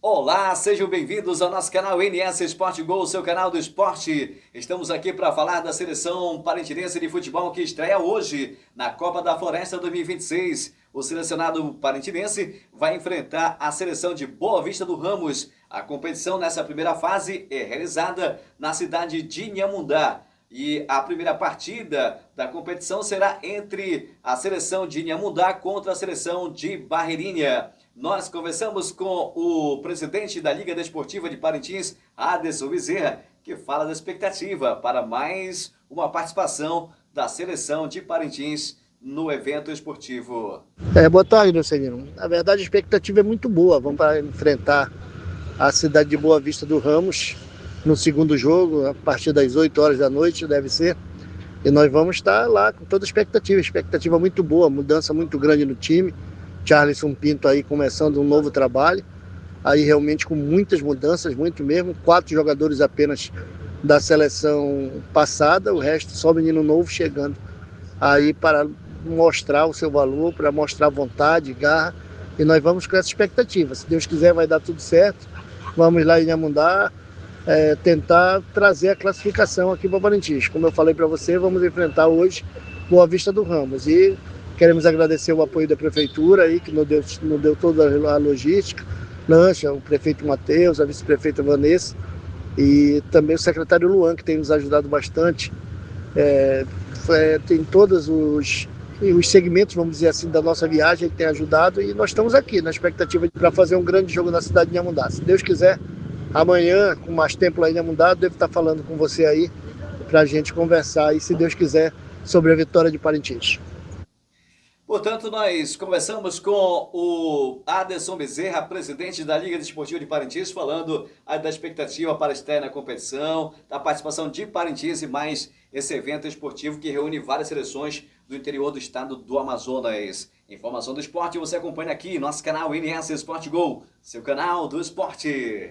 Olá, sejam bem-vindos ao nosso canal NS Esporte Gol, seu canal do esporte. Estamos aqui para falar da seleção parintirense de futebol que estreia hoje na Copa da Floresta 2026. O selecionado parintirense vai enfrentar a seleção de Boa Vista do Ramos. A competição nessa primeira fase é realizada na cidade de Inhamundá. E a primeira partida da competição será entre a seleção de Inhamundá contra a seleção de Barreirinha. Nós conversamos com o presidente da Liga Desportiva de Parintins, Aderson Bezerra, que fala da expectativa para mais uma participação da seleção de Parintins no evento esportivo. Boa tarde, Neucelino. Na verdade, a expectativa é muito boa. Vamos para enfrentar a cidade de Boa Vista do Ramos no segundo jogo, a partir das 8 horas da noite, deve ser. E nós vamos estar lá com toda a expectativa muito boa, mudança muito grande no time. Charlison Pinto aí começando um novo trabalho, aí realmente com muitas mudanças, muito mesmo. 4 jogadores apenas da seleção passada, o resto só menino novo chegando aí para mostrar o seu valor, para mostrar vontade, garra, e nós vamos com essa expectativa. Se Deus quiser, vai dar tudo certo. Vamos lá em Inhamundá, tentar trazer a classificação aqui para o Parintins. Como eu falei para você, vamos enfrentar hoje Boa Vista do Ramos, e queremos agradecer o apoio da prefeitura aí, que nos deu toda a logística, lancha, o prefeito Matheus, a vice-prefeita Vanessa, e também o secretário Luan, que tem nos ajudado bastante. Tem todos os segmentos, vamos dizer assim, da nossa viagem, que tem ajudado, e nós estamos aqui na expectativa para fazer um grande jogo na cidade de Inhamundá. Se Deus quiser, amanhã, com mais tempo lá em Inhamundá, devo estar falando com você aí, para a gente conversar, e se Deus quiser, sobre a vitória de Parintins. Portanto, nós conversamos com o Aderson Bezerra, presidente da Liga Desportiva de Parintins, falando da expectativa para a estreia na competição, da participação de Parintins e mais esse evento esportivo que reúne várias seleções do interior do estado do Amazonas. Informação do esporte você acompanha aqui, nosso canal NS Esporte Gol, seu canal do esporte.